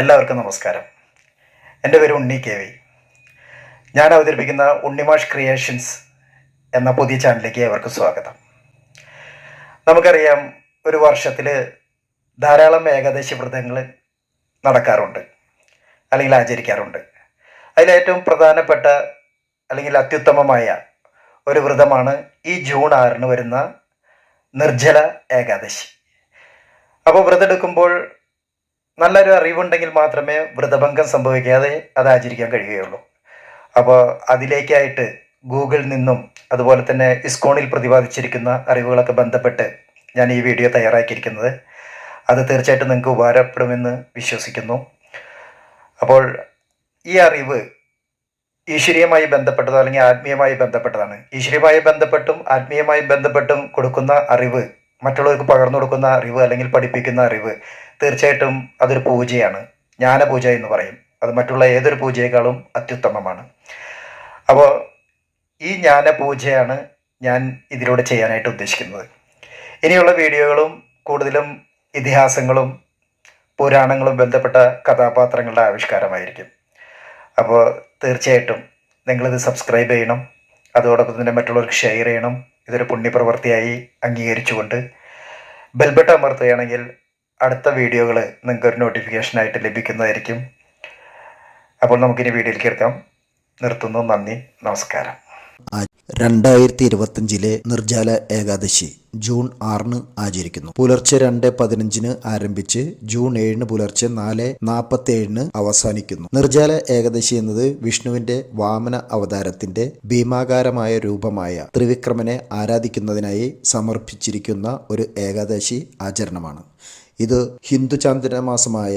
എല്ലാവർക്കും നമസ്കാരം. എൻ്റെ പേര് ഉണ്ണി കെ വി. ഞാൻ അവതരിപ്പിക്കുന്ന ഉണ്ണിമാഷ് ക്രിയേഷൻസ് എന്ന പുതിയ ചാനലിലേക്ക് അവർക്ക് സ്വാഗതം. നമുക്കറിയാം, ഒരു വർഷത്തിൽ ധാരാളം ഏകാദശി വ്രതങ്ങൾ നടക്കാറുണ്ട് അല്ലെങ്കിൽ ആചരിക്കാറുണ്ട്. അതിലേറ്റവും പ്രധാനപ്പെട്ട അല്ലെങ്കിൽ അത്യുത്തമമായ ഒരു വ്രതമാണ് ഈ ജൂൺ 6 വരുന്ന നിർജ്ജല ഏകാദശി. അപ്പോൾ വ്രതെടുക്കുമ്പോൾ നല്ലൊരു അറിവുണ്ടെങ്കിൽ മാത്രമേ വ്രതഭംഗം സംഭവിക്കാതെ അത് ആചരിക്കാൻ കഴിയുകയുള്ളൂ. അപ്പോൾ അതിലേക്കായിട്ട് ഗൂഗിളിൽ നിന്നും അതുപോലെ തന്നെ ഇസ്കോണിൽ പ്രതിപാദിച്ചിരിക്കുന്ന അറിവുകളൊക്കെ ബന്ധപ്പെട്ട് ഞാൻ ഈ വീഡിയോ തയ്യാറാക്കിയിരിക്കുന്നത്. അത് തീർച്ചയായിട്ടും നിങ്ങൾക്ക് ഉപകാരപ്പെടുമെന്ന് വിശ്വസിക്കുന്നു. അപ്പോൾ ഈ അറിവ് ഈശ്വരീയമായി ബന്ധപ്പെട്ടതോ അല്ലെങ്കിൽ ആത്മീയമായി ബന്ധപ്പെട്ടതാണ്. ഈശ്വരീയമായി ബന്ധപ്പെട്ടും ആത്മീയമായി ബന്ധപ്പെട്ടും കൊടുക്കുന്ന അറിവ്, മറ്റുള്ളവർക്ക് പകർന്നു കൊടുക്കുന്ന അറിവ് അല്ലെങ്കിൽ പഠിപ്പിക്കുന്ന അറിവ് തീർച്ചയായിട്ടും അതൊരു പൂജയാണ്. ജ്ഞാനപൂജ എന്ന് പറയും. അത് മറ്റുള്ള ഏതൊരു പൂജയേക്കാളും അത്യുത്തമമാണ്. അപ്പോൾ ഈ ജ്ഞാനപൂജയാണ് ഞാൻ ഇതിലൂടെ ചെയ്യാനായിട്ട് ഉദ്ദേശിക്കുന്നത്. ഇനിയുള്ള വീഡിയോകളും കൂടുതലും ഇതിഹാസങ്ങളും പുരാണങ്ങളും ബന്ധപ്പെട്ട കഥാപാത്രങ്ങളുടെ ആവിഷ്കാരമായിരിക്കും. അപ്പോൾ തീർച്ചയായിട്ടും നിങ്ങളിത് സബ്സ്ക്രൈബ് ചെയ്യണം. അതോടൊപ്പം തന്നെ മറ്റുള്ളവർക്ക് ഷെയർ ചെയ്യണം. ഇതൊരു പുണ്യപ്രവൃത്തിയായി അംഗീകരിച്ചുകൊണ്ട് ബെൽബട്ടൺ അമർത്തുകയാണെങ്കിൽ അടുത്ത വീഡിയോകൾ നിങ്ങൾക്കൊരു നോട്ടിഫിക്കേഷനായിട്ട് ലഭിക്കുന്നതായിരിക്കും. അപ്പോൾ നമുക്കിനി വീഡിയോയിലേക്ക് എടുക്കാം. നിർത്തുന്നു. നന്ദി, നമസ്കാരം. 2025 നിർജ്ജല ഏകാദശി ജൂൺ 6 ആചരിക്കുന്നു. പുലർച്ചെ 2:15 ആരംഭിച്ച് ജൂൺ 7 പുലർച്ചെ 4:47 അവസാനിക്കുന്നു. നിർജ്ജല ഏകാദശി എന്നത് വിഷ്ണുവിന്റെ വാമന അവതാരത്തിന്റെ ഭീമാകാരമായ രൂപമായ ത്രിവിക്രമനെ ആരാധിക്കുന്നതിനായി സമർപ്പിച്ചിരിക്കുന്ന ഒരു ഏകാദശി ആചരണമാണ്. ഇത് ഹിന്ദു ചാന്ദ്രമാസമായ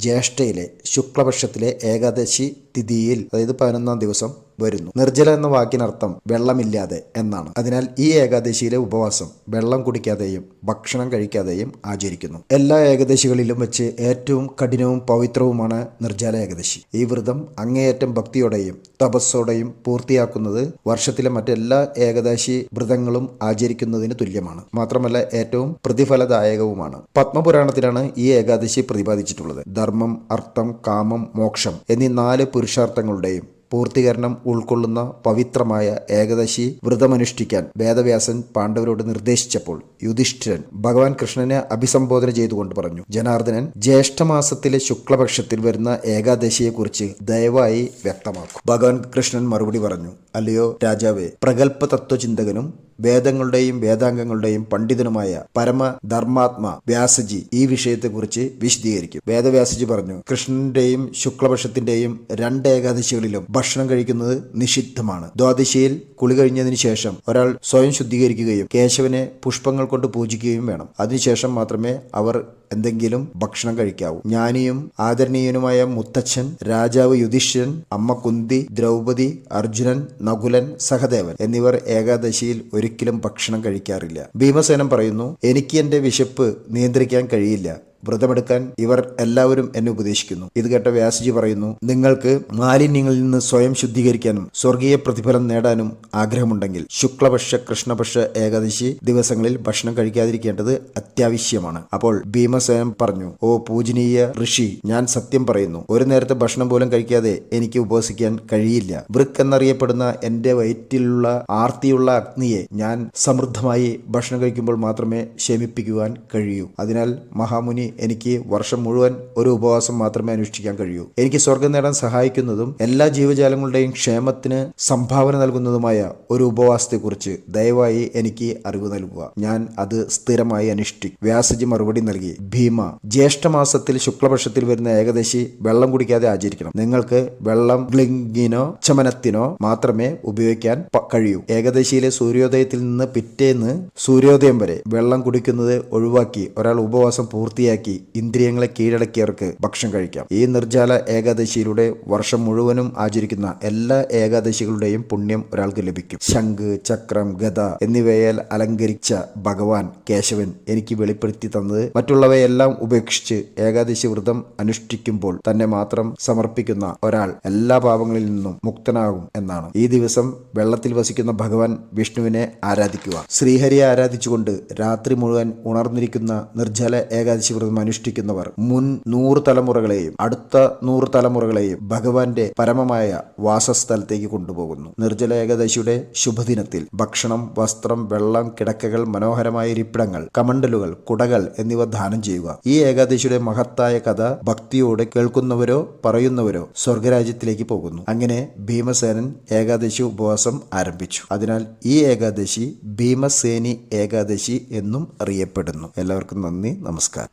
ജ്യേഷ്ഠയിലെ ശുക്ലപക്ഷത്തിലെ ഏകാദശി തിഥിയിൽ, അതായത് 11ാം ദിവസം വരുന്നു. നിർജ്ജല എന്ന വാക്കിനർത്ഥം വെള്ളമില്ലാതെ എന്നാണ്. അതിനാൽ ഈ ഏകാദശിയിലെ ഉപവാസം വെള്ളം കുടിക്കാതെയും ഭക്ഷണം കഴിക്കാതെയും ആചരിക്കുന്നു. എല്ലാ ഏകാദശികളിലും വെച്ച് ഏറ്റവും കഠിനവും പവിത്രവുമാണ് നിർജ്ജല ഏകാദശി. ഈ വ്രതം അങ്ങേയറ്റം ഭക്തിയോടെയും തപസ്സോടെയും പൂർത്തിയാക്കുന്നത് വർഷത്തിലെ മറ്റെല്ലാ ഏകാദശി വ്രതങ്ങളും ആചരിക്കുന്നതിന് തുല്യമാണ്. മാത്രമല്ല ഏറ്റവും പ്രതിഫലദായകവുമാണ്. പത്മപുരാണത്തിലാണ് ഈ ഏകാദശി പ്രതിപാദിച്ചിട്ടുള്ളത്. ധർമ്മം, അർത്ഥം, കാമം, മോക്ഷം എന്നീ 4 പുരുഷാർത്ഥങ്ങളുടെയും പൂർത്തീകരണം ഉൾക്കൊള്ളുന്ന പവിത്രമായ ഏകാദശി വ്രതമനുഷ്ഠിക്കാൻ വേദവ്യാസൻ പാണ്ഡവരോട് നിർദ്ദേശിച്ചപ്പോൾ യുധിഷ്ഠിരൻ ഭഗവാൻ കൃഷ്ണനെ അഭിസംബോധന ചെയ്തുകൊണ്ട് പറഞ്ഞു: ജനാർദ്ദനൻ, ജ്യേഷ്ഠമാസത്തിലെ ശുക്ലപക്ഷത്തിൽ വരുന്ന ഏകാദശിയെക്കുറിച്ച് ദയവായി വ്യക്തമാക്കും. ഭഗവാൻ കൃഷ്ണൻ മറുപടി പറഞ്ഞു: അല്ലയോ രാജാവേ, പ്രഗൽഭ തത്വചിന്തകനും വേദങ്ങളുടെയും വേദാംഗങ്ങളുടെയും പണ്ഡിതനുമായ പരമധർമാത്മ വ്യാസജി ഈ വിഷയത്തെക്കുറിച്ച് വിശദീകരിക്കും. വേദവ്യാസജി പറഞ്ഞു: കൃഷ്ണന്റെയും ശുക്ലപക്ഷത്തിന്റെയും 2 ഏകാദശികളിലും ഭക്ഷണം കഴിക്കുന്നത് നിഷിദ്ധമാണ്. ദ്വാദശിയിൽ കുളി കഴിഞ്ഞതിന് ശേഷം ഒരാൾ സ്വയം ശുദ്ധീകരിക്കുകയും കേശവനെ പുഷ്പങ്ങൾ കൊണ്ട് പൂജിക്കുകയും വേണം. അതിനുശേഷം മാത്രമേ അവർ എന്തെങ്കിലും ഭക്ഷണം കഴിക്കാവൂ. ജ്ഞാനിയും ആദരണീയനുമായ മുത്തച്ഛൻ, രാജാവ് യുധിഷ്ഠിരൻ, അമ്മ കുന്തി, ദ്രൗപദി, അർജുനൻ, നകുലൻ, സഹദേവൻ എന്നിവർ ഏകാദശിയിൽ ഒരിക്കലും ഭക്ഷണം കഴിക്കാറില്ല. ഭീമസേനൻ പറയുന്നു: എനിക്ക് എന്റെ വിശപ്പ് നിയന്ത്രിക്കാൻ കഴിയില്ല. വ്രതമെടുക്കാൻ ഇവർ എല്ലാവരും എന്നെ ഉപദേശിക്കുന്നു. ഇത് കേട്ട വ്യാസജി പറയുന്നു: നിങ്ങൾക്ക് മാലിന്യങ്ങളിൽ നിന്ന് സ്വയം ശുദ്ധീകരിക്കാനും സ്വർഗീയ പ്രതിഫലം നേടാനും ആഗ്രഹമുണ്ടെങ്കിൽ ശുക്ലപക്ഷ, കൃഷ്ണപക്ഷ ഏകാദശി ദിവസങ്ങളിൽ ഭക്ഷണം കഴിക്കാതിരിക്കേണ്ടത് അത്യാവശ്യമാണ്. അപ്പോൾ ഭീമസേനൻ പറഞ്ഞു: ഓ പൂജനീയ ഋഷി, ഞാൻ സത്യം പറയുന്നു. ഒരു നേരത്തെ ഭക്ഷണം പോലും കഴിക്കാതെ എനിക്ക് ഉപവസിക്കാൻ കഴിയില്ല. വൃക്ക് എന്നറിയപ്പെടുന്ന എന്റെ വയറ്റിലുള്ള ആർത്തിയുള്ള അഗ്നിയെ ഞാൻ സമൃദ്ധമായി ഭക്ഷണം കഴിക്കുമ്പോൾ മാത്രമേ ശമിപ്പിക്കുവാൻ കഴിയൂ. അതിനാൽ മഹാമുനി, എനിക്ക് വർഷം മുഴുവൻ ഒരു ഉപവാസം മാത്രമേ അനുഷ്ഠിക്കാൻ കഴിയൂ. എനിക്ക് സ്വർഗം നേടാൻ സഹായിക്കുന്നതും എല്ലാ ജീവജാലങ്ങളുടെയും ക്ഷേമത്തിന് സംഭാവന നൽകുന്നതുമായ ഒരു ഉപവാസത്തെക്കുറിച്ച് ദയവായി എനിക്ക് അറിവ് നൽകുക. ഞാൻ അത് സ്ഥിരമായി അനുഷ്ഠിക്കും. വ്യാസജി മറുപടി നൽകി: ഭീമ, ജ്യേഷ്ഠമാസത്തിൽ ശുക്ലപക്ഷത്തിൽ വരുന്ന ഏകാദശി വെള്ളം കുടിക്കാതെ ആചരിക്കണം. നിങ്ങൾക്ക് വെള്ളം ഗ്ലിങ്ങിനോ ചമനത്തിനോ മാത്രമേ ഉപയോഗിക്കാൻ കഴിയൂ. ഏകാദശിയിലെ സൂര്യോദയത്തിൽ നിന്ന് പിറ്റേന്ന് സൂര്യോദയം വരെ വെള്ളം കുടിക്കുന്നത് ഒഴിവാക്കി ഒരാൾ ഉപവാസം പൂർത്തിയാക്കി ഇന്ദ്രിയങ്ങളെ കീഴടക്കിയവർക്ക് ഭക്ഷണം കഴിക്കാം. ഈ നിർജ്ജല ഏകാദശിയിലൂടെ വർഷം മുഴുവനും ആചരിക്കുന്ന എല്ലാ ഏകാദശികളുടെയും പുണ്യം ഒരാൾക്ക് ലഭിക്കും. ശംഖ്, ചക്രം, ഗദ എന്നിവയാൽ അലങ്കരിച്ച ഭഗവാൻ കേശവൻ എനിക്ക് വെളിപ്പെടുത്തി തന്നത് മറ്റുള്ളവയെല്ലാം ഉപേക്ഷിച്ച് ഏകാദശി വ്രതം അനുഷ്ഠിക്കുമ്പോൾ തന്നെ മാത്രം സമർപ്പിക്കുന്ന ഒരാൾ എല്ലാ പാപങ്ങളിൽ നിന്നും മുക്തനാകും എന്നാണ്. ഈ ദിവസം വെള്ളത്തിൽ വസിക്കുന്ന ഭഗവാൻ വിഷ്ണുവിനെ ആരാധിക്കുക. ശ്രീഹരിയെ ആരാധിച്ചുകൊണ്ട് രാത്രി മുഴുവൻ ഉണർന്നിരിക്കുന്ന നിർജ്ജല ഏകാദശി വ്രതം വ്രതം അനുഷ്ഠിക്കുന്നവർ മുൻ 100 തലമുറകളെയും അടുത്ത 100 തലമുറകളെയും ഭഗവാന്റെ പരമമായ വാസസ്ഥലത്തേക്ക് കൊണ്ടുപോകുന്നു. നിർജ്ജല ഏകാദശിയുടെ ശുഭദിനത്തിൽ ഭക്ഷണം, വസ്ത്രം, വെള്ളം, കിടക്കകൾ, മനോഹരമായ ഇരിപ്പിടങ്ങൾ, കമണ്ടലുകൾ, കുടകൾ എന്നിവ ദാനം ചെയ്യുക. ഈ ഏകാദശിയുടെ മഹത്തായ കഥ ഭക്തിയോടെ കേൾക്കുന്നവരോ പറയുന്നവരോ സ്വർഗരാജ്യത്തിലേക്ക് പോകുന്നു. അങ്ങനെ ഭീമസേനൻ ഏകാദശി ഉപവാസം ആരംഭിച്ചു. അതിനാൽ ഈ ഏകാദശി ഭീമസേനി ഏകാദശി എന്നും അറിയപ്പെടുന്നു. എല്ലാവർക്കും നന്ദി, നമസ്കാരം.